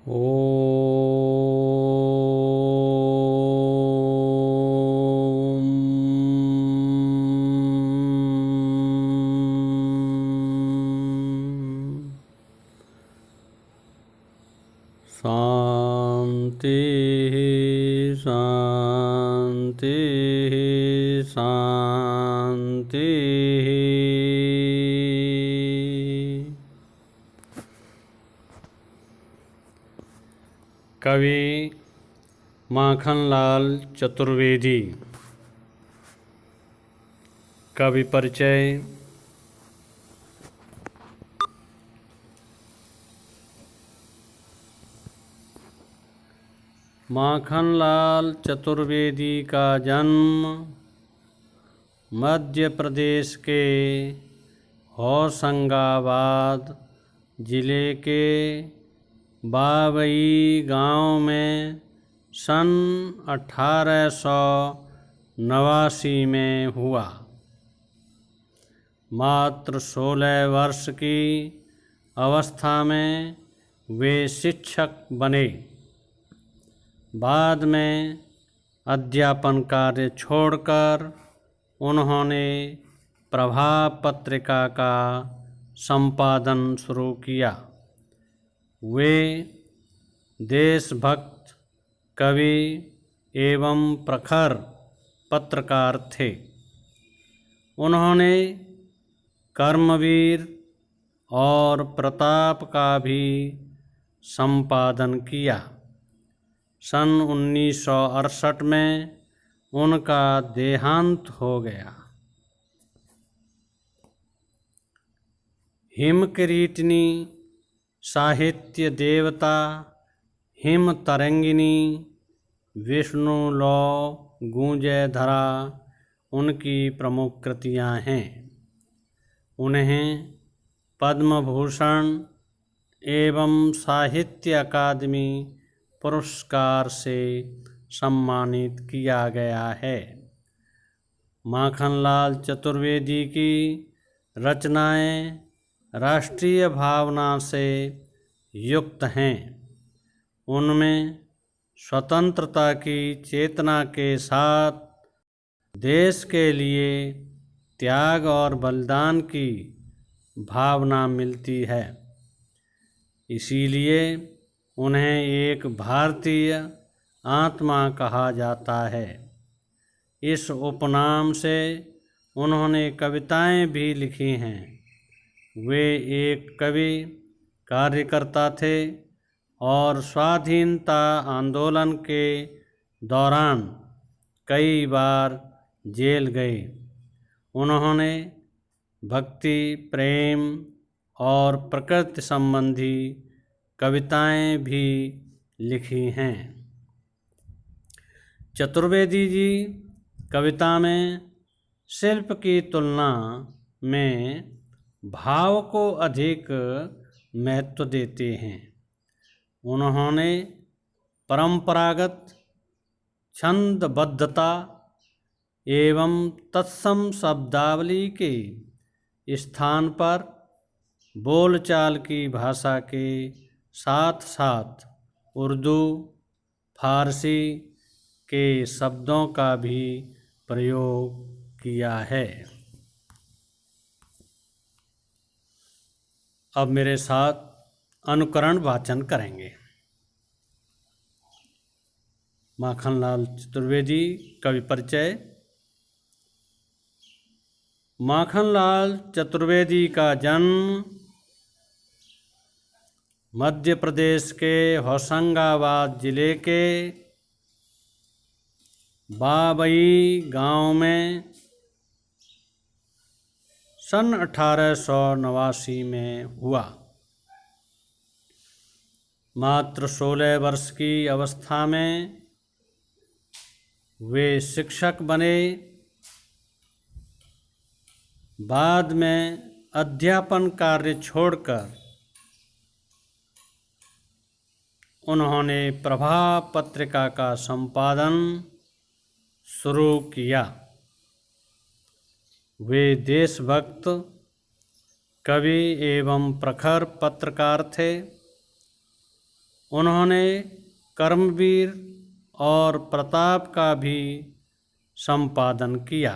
ओम शांति शांति शांति। कवि माखनलाल चतुर्वेदी। कवि परिचय। माखनलाल चतुर्वेदी का जन्म मध्य प्रदेश के होशंगाबाद जिले के बाबई गांव में सन 1889 में हुआ। मात्र 16 वर्ष की अवस्था में वे शिक्षक बने। बाद में अध्यापन कार्य छोड़कर उन्होंने प्रभाव पत्रिका का संपादन शुरू किया। वे देशभक्त कवि एवं प्रखर पत्रकार थे। उन्होंने कर्मवीर और प्रताप का भी संपादन किया। सन 1968 में उनका देहांत हो गया। हिमकिरीटिनी, साहित्य देवता, हिम तरंगिनी, विष्णु लौ, गूंजे धरा उनकी प्रमुख कृतियां हैं। उन्हें पद्म भूषण एवं साहित्य अकादमी पुरस्कार से सम्मानित किया गया है। माखनलाल चतुर्वेदी की रचनाएं राष्ट्रीय भावना से युक्त हैं। उनमें स्वतंत्रता की चेतना के साथ देश के लिए त्याग और बलिदान की भावना मिलती है। इसीलिए उन्हें एक भारतीय आत्मा कहा जाता है। इस उपनाम से उन्होंने कविताएं भी लिखी हैं। वे एक कवि, कार्यकर्ता थे और स्वाधीनता आंदोलन के दौरान कई बार जेल गए। उन्होंने भक्ति, प्रेम और प्रकृति संबंधी कविताएं भी लिखी हैं। चतुर्वेदी जी कविता में शिल्प की तुलना में भाव को अधिक महत्व देते हैं। उन्होंने परंपरागत छंदबद्धता एवं तत्सम शब्दावली के स्थान पर बोलचाल की भाषा के साथ साथ उर्दू, फारसी के शब्दों का भी प्रयोग किया है। अब मेरे साथ अनुकरण वाचन करेंगे। माखनलाल चतुर्वेदी कवि परिचय। माखनलाल चतुर्वेदी का जन्म मध्य प्रदेश के होशंगाबाद जिले के बाबई गांव में सन 1889 में हुआ। मात्र 16 वर्ष की अवस्था में वे शिक्षक बने। बाद में अध्यापन कार्य छोड़कर उन्होंने प्रभाव पत्रिका का संपादन शुरू किया। वे देशभक्त कवि एवं प्रखर पत्रकार थे। उन्होंने कर्मवीर और प्रताप का भी संपादन किया।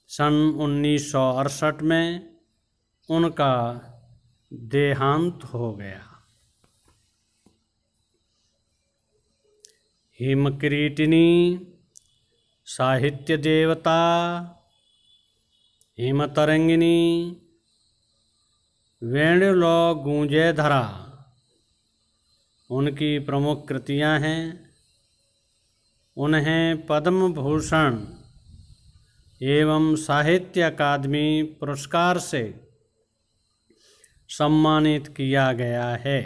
सन 1968 में उनका देहांत हो गया। हिमकिरीटिनी, साहित्य देवता, हिमतरंगिनी, वेणुलो गूंजे धरा उनकी प्रमुख कृतियां हैं। उन्हें पद्म भूषण एवं साहित्य अकादमी पुरस्कार से सम्मानित किया गया है।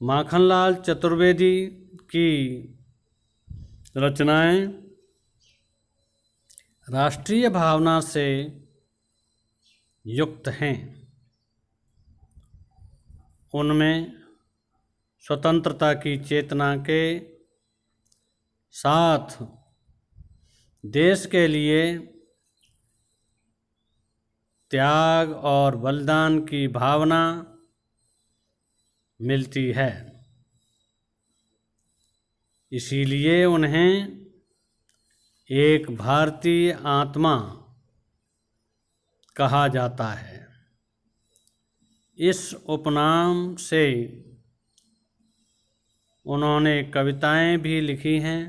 माखनलाल चतुर्वेदी की रचनाएं राष्ट्रीय भावना से युक्त हैं। उनमें स्वतंत्रता की चेतना के साथ देश के लिए त्याग और बलिदान की भावना मिलती है। इसीलिए उन्हें एक भारतीय आत्मा कहा जाता है। इस उपनाम से उन्होंने कविताएं भी लिखी हैं।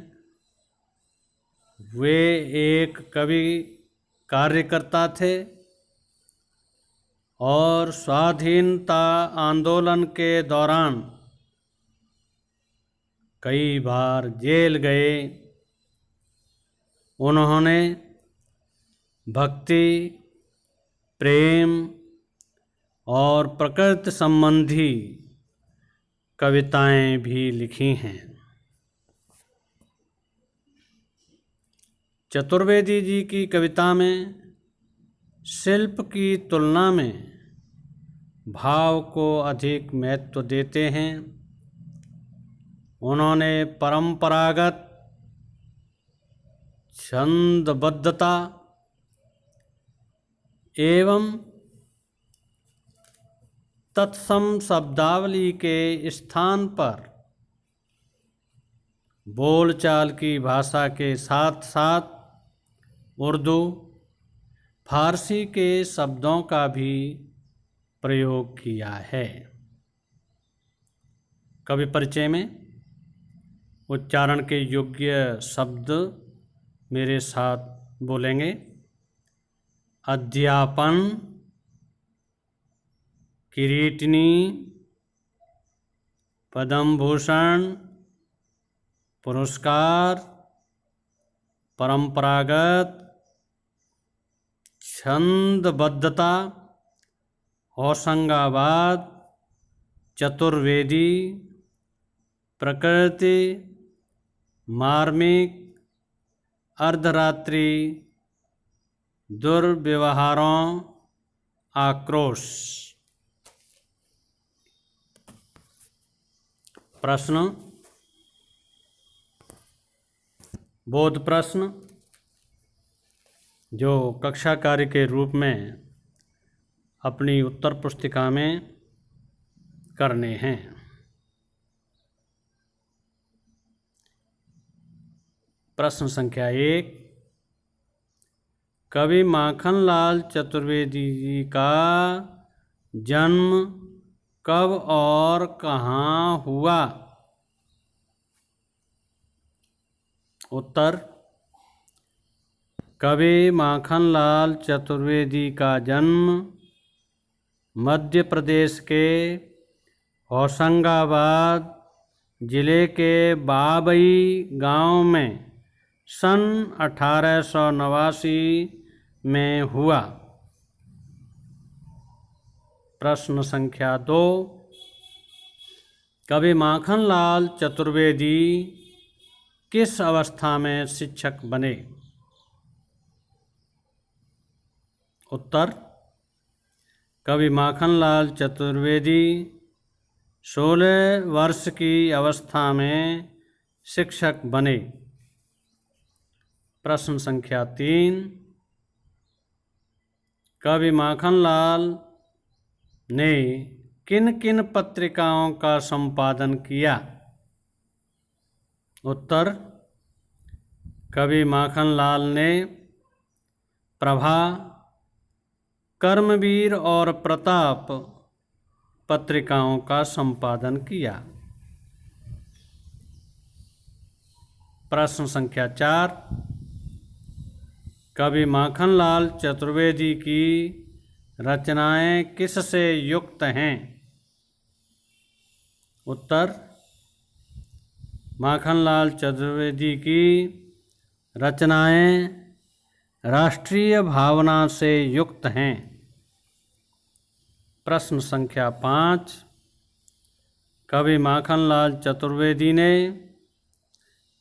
वे एक कवि कार्यकर्ता थे और स्वाधीनता आंदोलन के दौरान कई बार जेल गए। उन्होंने भक्ति, प्रेम और प्रकृति संबंधी कविताएं भी लिखी हैं। चतुर्वेदी जी की कविता में शिल्प की तुलना में भाव को अधिक महत्व देते हैं। उन्होंने परंपरागत छंदबद्धता एवं तत्सम शब्दावली के स्थान पर बोलचाल की भाषा के साथ साथ उर्दू, फारसी के शब्दों का भी प्रयोग किया है। कवि परिचय में उच्चारण के योग्य शब्द मेरे साथ बोलेंगे। अध्यापन, किरीटिनी, पद्म भूषण पुरस्कार, परंपरागत, छंदबद्धता, होशंगाबाद, चतुर्वेदी, प्रकृति, मार्मिक, अर्धरात्रि, दुर्व्यवहारों, आक्रोश। प्रश्न, बोध प्रश्न जो कक्षा कार्य के रूप में अपनी उत्तर पुस्तिका में करने हैं। प्रश्न संख्या 1, कवि माखनलाल चतुर्वेदी जी का जन्म कब और कहाँ हुआ? उत्तर, कवि माखनलाल चतुर्वेदी का जन्म मध्य प्रदेश के होशंगाबाद जिले के बाबई गांव में सन 1889 में हुआ। प्रश्न संख्या 2, कवि माखनलाल चतुर्वेदी किस अवस्था में शिक्षक बने? उत्तर, कवि माखनलाल चतुर्वेदी 16 वर्ष की अवस्था में शिक्षक बने। प्रश्न संख्या 3, कवि माखनलाल ने किन किन पत्रिकाओं का संपादन किया? उत्तर: कवि माखनलाल ने प्रभा, कर्मवीर और प्रताप पत्रिकाओं का संपादन किया। प्रश्न संख्या 4, कवि माखनलाल चतुर्वेदी की रचनाएं किससे युक्त हैं? उत्तर: माखनलाल चतुर्वेदी की रचनाएं राष्ट्रीय भावना से युक्त हैं। प्रश्न संख्या 5, कवि माखनलाल चतुर्वेदी ने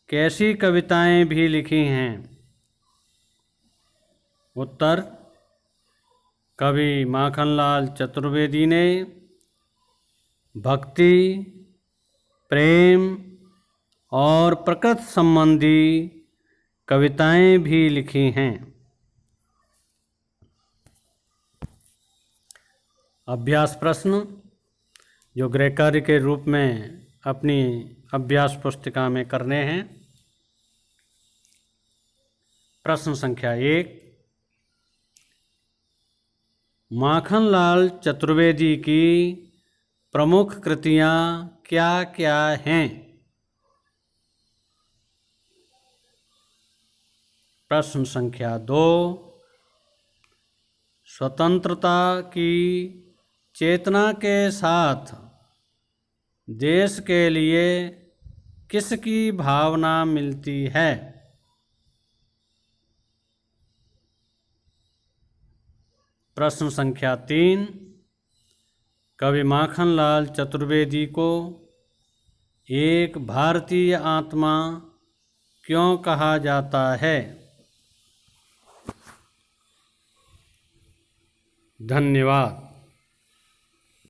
कैसी कविताएं भी लिखी हैं? उत्तर: कवि माखनलाल चतुर्वेदी ने भक्ति, प्रेम और प्रकृति संबंधी कविताएं भी लिखी हैं। अभ्यास प्रश्न जो गृह कार्य के रूप में अपनी अभ्यास पुस्तिका में करने हैं। प्रश्न संख्या 1, माखनलाल चतुर्वेदी की प्रमुख कृतियां क्या क्या हैं? प्रश्न संख्या 2, स्वतंत्रता की चेतना के साथ देश के लिए किसकी भावना मिलती है? प्रश्न संख्या 3, कवि माखनलाल चतुर्वेदी को एक भारतीय आत्मा क्यों कहा जाता है? धन्यवाद।